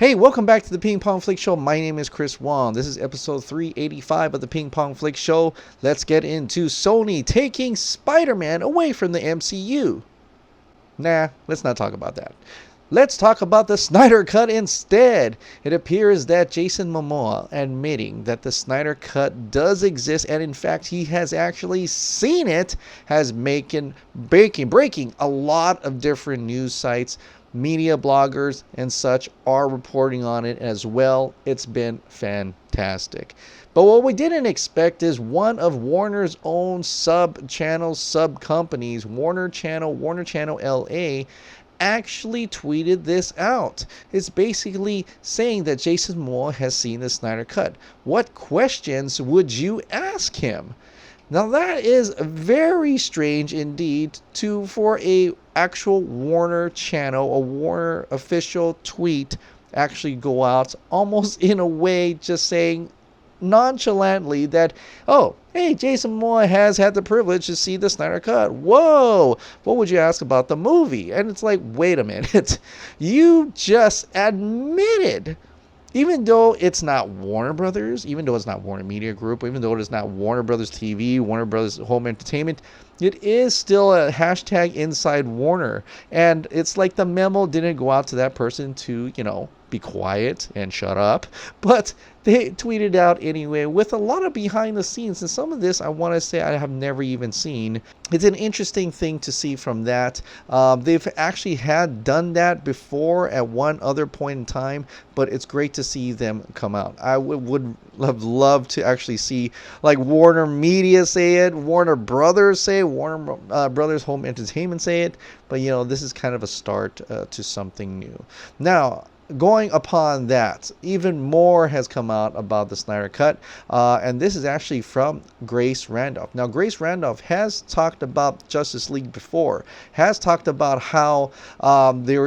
Hey, welcome back to the Ping Pong Flix Show. My name is Chris Wong. This is episode 385 of the Ping Pong Flix Show. Let's get into Sony taking Spider-Man away from the MCU. Nah, let's not talk about that. Let's talk about the Snyder Cut instead. It appears that Jason Momoa admitting that the Snyder Cut does exist, and in fact he has actually seen it, has breaking a lot of different news sites. Media bloggers and such are reporting on it as well. It's been fantastic. But what we didn't expect is one of Warner's own sub-channels, sub-companies, Warner Channel LA, actually tweeted this out. It's basically saying that Jason Momoa has seen the Snyder Cut. What questions would you ask him? Now that is very strange indeed for a actual Warner channel, a Warner official tweet actually go out almost in a way just saying nonchalantly that, oh, hey, Jason Momoa has had the privilege to see the Snyder Cut. Whoa, what would you ask about the movie? And it's like, wait a minute, you just admitted, even though it's not Warner Brothers, even though it's not Warner Media Group, even though it is not Warner Brothers TV, Warner Brothers Home Entertainment, it is still a hashtag inside Warner. And it's like the memo didn't go out to that person to, be quiet and shut up. But they tweeted out anyway with a lot of behind the scenes. And some of this I want to say I have never even seen. It's an interesting thing to see from that. They've actually had done that before at one other point in time, but it's great to see them come out. I would have loved to actually see like Warner Media say it, Warner Brothers say it, Warner Brothers Home Entertainment say it. But this is kind of a start to something new. Now, going upon that, even more has come out about the Snyder Cut, and this is actually from Grace Randolph. Now, Grace Randolph has talked about Justice League before, has talked about how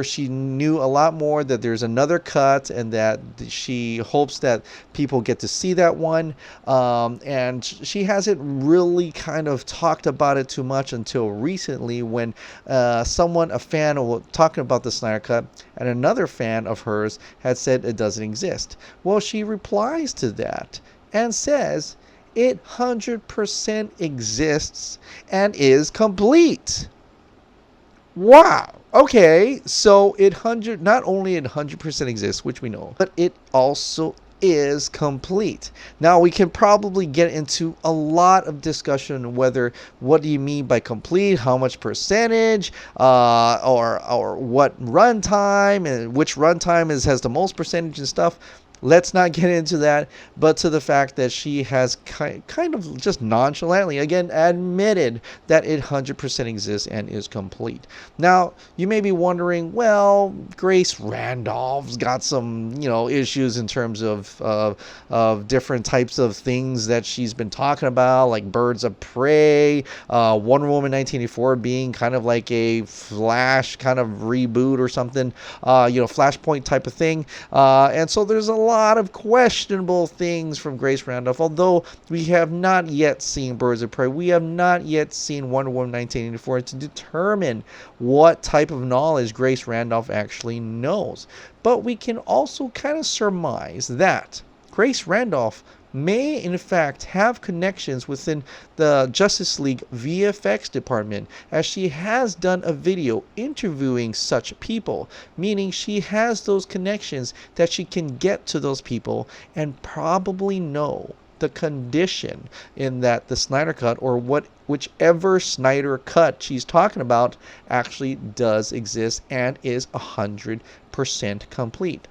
she knew a lot more, that there's another cut, and that she hopes that people get to see that one, and she hasn't really kind of talked about it too much until recently when a fan was talking about the Snyder Cut, and another fan of hers had said it doesn't exist. Well, she replies to that and says it 100% exists and is complete. Wow. Okay, so not only it 100% exists, which we know, but it also is complete. Now we can probably get into a lot of discussion whether what do you mean by complete, how much percentage, or what runtime, and which runtime has the most percentage and stuff. Let's not get into that, but to the fact that she has kind of just nonchalantly, again, admitted that it 100% exists and is complete. Now, you may be wondering, well, Grace Randolph's got some, issues in terms of different types of things that she's been talking about, like Birds of Prey, Wonder Woman 1984 being kind of like a Flash kind of reboot or something, Flashpoint type of thing. And so there's a lot of questionable things from Grace Randolph. Although we have not yet seen Birds of Prey, we have not yet seen Wonder Woman 1984 to determine what type of knowledge Grace Randolph actually knows. But we can also kind of surmise that Grace Randolph may in fact have connections within the Justice League VFX department, as she has done a video interviewing such people, meaning she has those connections that she can get to those people and probably know the condition in that the Snyder Cut, or whichever Snyder Cut she's talking about, actually does exist and is 100% complete.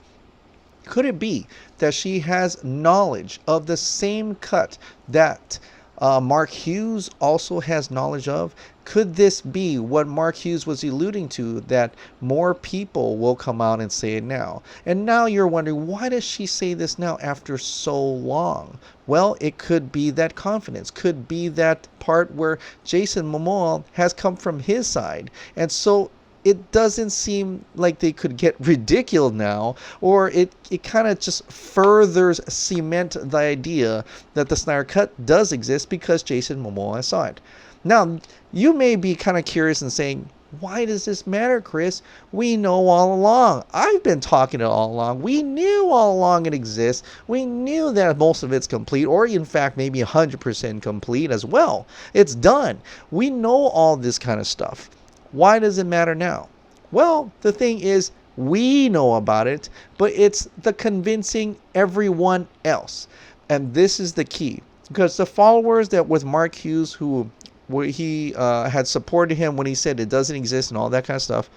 Could it be that she has knowledge of the same cut that Mark Hughes also has knowledge of? Could this be what Mark Hughes was alluding to, that more people will come out and say it now? And now you're wondering, why does she say this now after so long? Well, it could be that confidence, could be that part where Jason Momoa has come from his side. And so it doesn't seem like they could get ridiculed now, or it kind of just furthers cement the idea that the Snyder Cut does exist because Jason Momoa saw it. Now, you may be kind of curious and saying, Why does this matter, Chris? We know all along. I've been talking it all along. We knew all along it exists. We knew that most of it's complete, or in fact, maybe 100% complete as well. It's done. We know all this kind of stuff. Why does it matter now? Well, the thing is, we know about it, but it's the convincing everyone else. And this is the key. Because the followers that with Mark Hughes, who he had supported him when he said it doesn't exist and all that kind of stuff,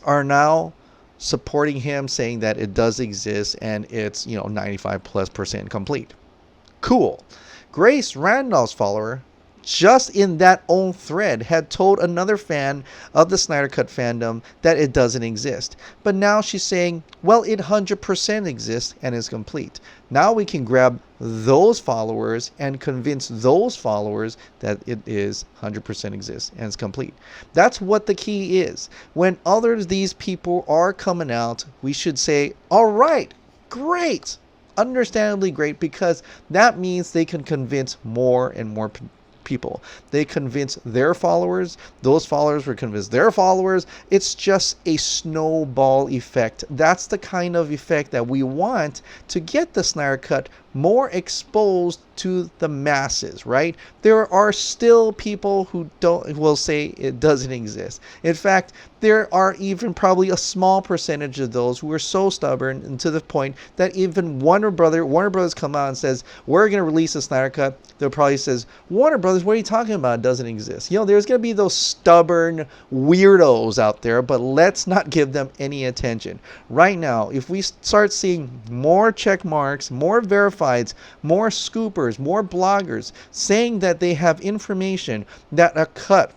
are now supporting him, saying that it does exist and it's 95+% complete. Cool. Grace Randolph's follower, just in that own thread, had told another fan of the Snyder Cut fandom that it doesn't exist. But now she's saying, well, it 100% exists and is complete. Now we can grab those followers and convince those followers that it is 100% exists and is complete. That's what the key is. When these people are coming out, we should say, all right, great. Understandably great, because that means they can convince more and more people. They convince their followers. Those followers will convince their followers. It's just a snowball effect. That's the kind of effect that we want to get the Snyder Cut more exposed to the masses, right? There are still people who will say it doesn't exist. In fact, there are even probably a small percentage of those who are so stubborn, and to the point that even Warner Brothers come out and says, we're going to release a Snyder Cut. They'll probably says, Warner Brothers, what are you talking about? It doesn't exist. There's going to be those stubborn weirdos out there, but let's not give them any attention. Right now, if we start seeing more check marks, more verifieds, more scoopers, more bloggers saying that they have information that a cut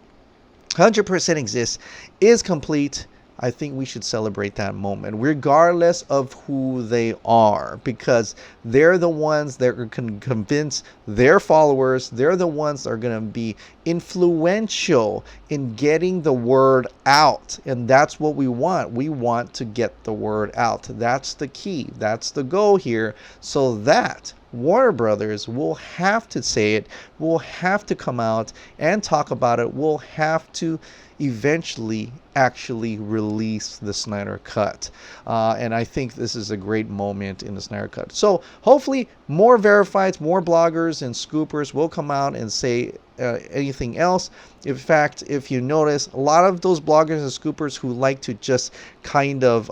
100% exists, is complete, I think we should celebrate that moment, regardless of who they are, because they're the ones that can convince their followers. They're the ones that are going to be influential in getting the word out. And that's what we want. We want to get the word out. That's the key. That's the goal here, so that Warner Brothers will have to say it, will have to come out and talk about it, will have to eventually actually release the Snyder Cut. And I think this is a great moment in the Snyder Cut. So hopefully more verifieds, more bloggers and scoopers will come out and say anything else. In fact, if you notice, a lot of those bloggers and scoopers who like to just kind of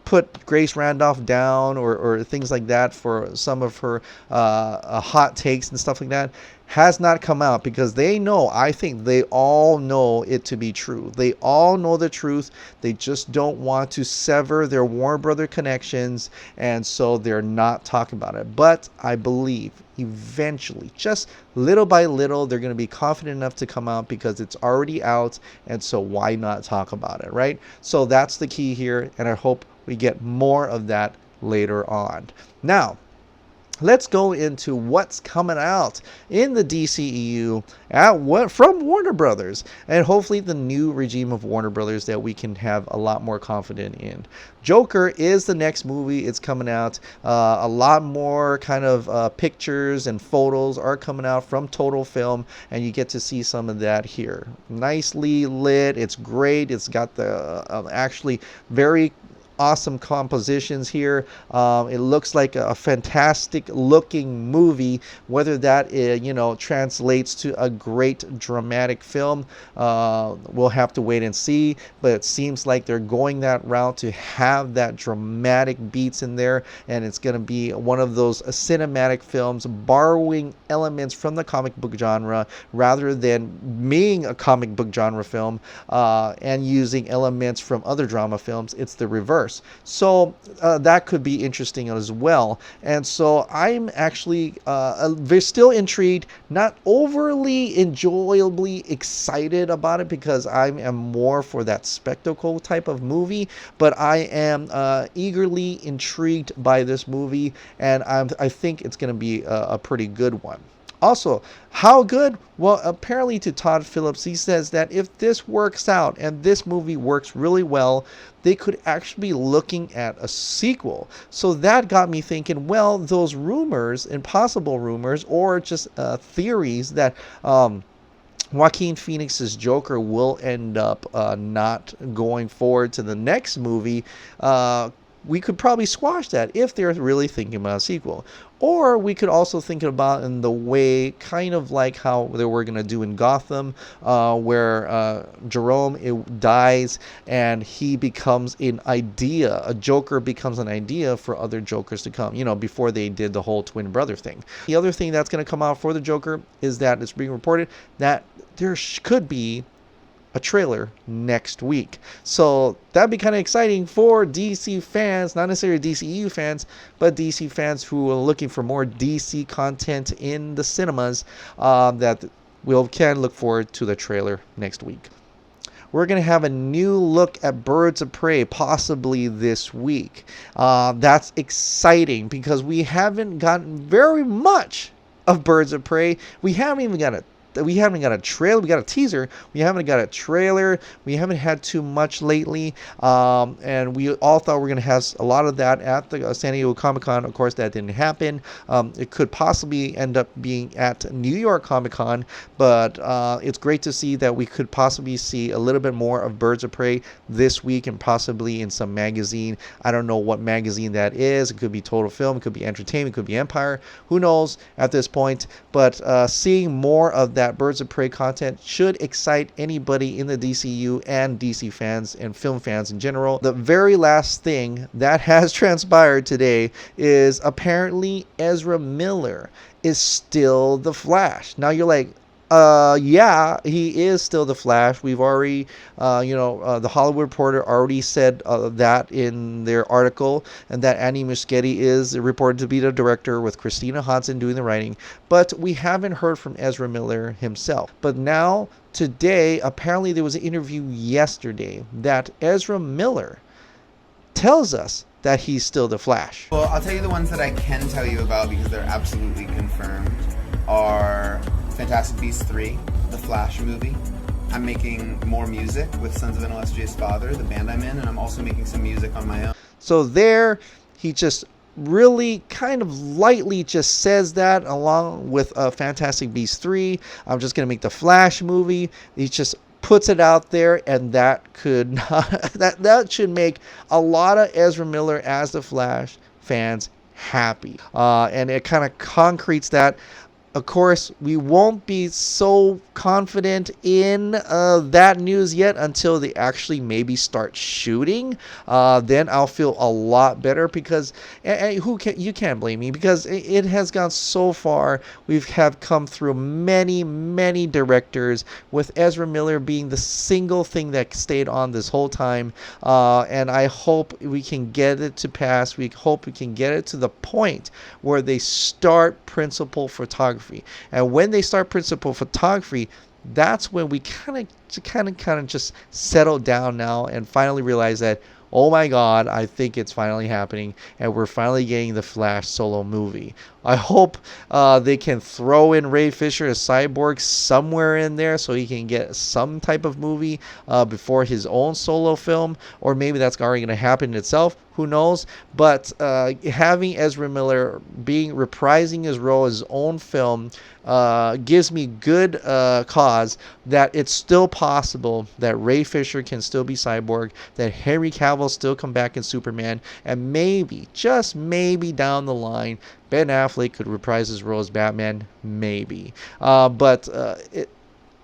put Grace Randolph down or things like that for some of her hot takes and stuff like that, has not come out, because they know, I think they all know it to be true. They all know the truth. They just don't want to sever their Warner Brother connections, and so they're not talking about it. But I believe eventually, just little by little, they're going to be confident enough to come out, because it's already out, and so why not talk about it, right? So that's the key here, and I hope we get more of that later on. Now, let's go into what's coming out in the DCEU from Warner Brothers, and hopefully the new regime of Warner Brothers that we can have a lot more confidence in. Joker is the next movie. It's coming out. A lot more kind of pictures and photos are coming out from Total Film, and you get to see some of that here. Nicely lit. It's great. It's got the actually very awesome compositions here. It looks like a fantastic looking movie. Whether that translates to a great dramatic film, we'll have to wait and see, but it seems like they're going that route to have that dramatic beats in there, and it's going to be one of those cinematic films borrowing elements from the comic book genre rather than being a comic book genre film and using elements from other drama films. It's the reverse. So that could be interesting as well. And so I'm actually still intrigued, not overly enjoyably excited about it, because I am more for that spectacle type of movie, but I am eagerly intrigued by this movie, and I think it's going to be a pretty good one. Also, how good? Well, apparently to Todd Phillips, he says that if this works out and this movie works really well, they could actually be looking at a sequel. So that got me thinking, well, those rumors, impossible rumors, or just theories that Joaquin Phoenix's Joker will end up not going forward to the next movie, we could probably squash that if they're really thinking about a sequel. Or we could also think about in the way kind of like how they were going to do in Gotham, where Jerome dies and he becomes an idea. A Joker becomes an idea for other Jokers to come, before they did the whole twin brother thing. The other thing that's going to come out for the Joker is that it's being reported that there could be a trailer next week. So that'd be kind of exciting for DC fans, not necessarily DCEU fans, but DC fans who are looking for more DC content in the cinemas, that we can look forward to the trailer next week. We're going to have a new look at Birds of Prey possibly this week. That's exciting because we haven't gotten very much of Birds of Prey. We haven't even got a trailer. We got a teaser. We haven't got a trailer. We haven't had too much lately. And we all thought we were going to have a lot of that at the San Diego Comic-Con. Of course, that didn't happen. It could possibly end up being at New York Comic-Con. But it's great to see that we could possibly see a little bit more of Birds of Prey this week and possibly in some magazine. I don't know what magazine that is. It could be Total Film. It could be Entertainment. It could be Empire. Who knows at this point. But seeing more of that Birds of Prey content should excite anybody in the DCU and DC fans and film fans in general. The very last thing that has transpired today is apparently Ezra Miller is still the Flash. Now you're like, yeah, he is still the Flash. We've already, the Hollywood Reporter already said that in their article, and that Andy Muschietti is reported to be the director with Christina Hodson doing the writing. But we haven't heard from Ezra Miller himself. But now, today, apparently there was an interview yesterday that Ezra Miller tells us that he's still the Flash. Well, I'll tell you the ones that I can tell you about because they're absolutely confirmed are Fantastic Beasts 3, the Flash movie. I'm making more music with Sons of NLSJ's father, the band I'm in, and I'm also making some music on my own. So there, he just really kind of lightly just says that along with Fantastic Beasts 3. I'm just going to make the Flash movie. He just puts it out there, and that could not, that should make a lot of Ezra Miller as the Flash fans happy. And it kind of concretes that. Of course, we won't be so confident in that news yet until they actually maybe start shooting. Then I'll feel a lot better because you can't blame me because it has gone so far. We have come through many, many directors with Ezra Miller being the single thing that stayed on this whole time. And I hope we can get it to pass. We hope we can get it to the point where they start principal photography. And when they start principal photography, that's when we kind of just settle down now and finally realize that, oh my God, I think it's finally happening, and we're finally getting the Flash solo movie. I hope they can throw in Ray Fisher as Cyborg somewhere in there so he can get some type of movie before his own solo film, or maybe that's already going to happen itself. Who knows? But having Ezra Miller reprising his role as his own film gives me good cause that it's still possible that Ray Fisher can still be Cyborg, that Henry Cavill still come back in Superman, and maybe, just maybe down the line, Ben Affleck could reprise his role as Batman, maybe. But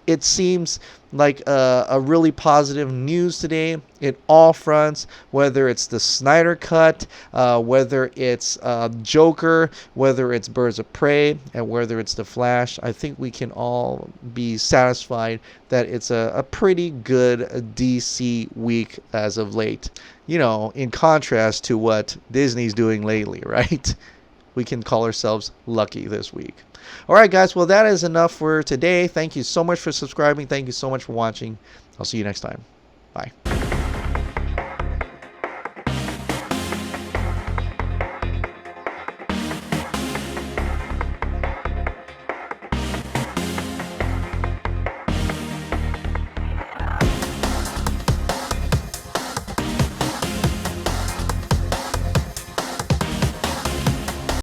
it seems like a really positive news today in all fronts, whether it's the Snyder Cut, whether it's Joker, whether it's Birds of Prey, and whether it's the Flash. I think we can all be satisfied that it's a pretty good DC week as of late. In contrast to what Disney's doing lately, right? We can call ourselves lucky this week. All right, guys. Well, that is enough for today. Thank you so much for subscribing. Thank you so much for watching. I'll see you next time.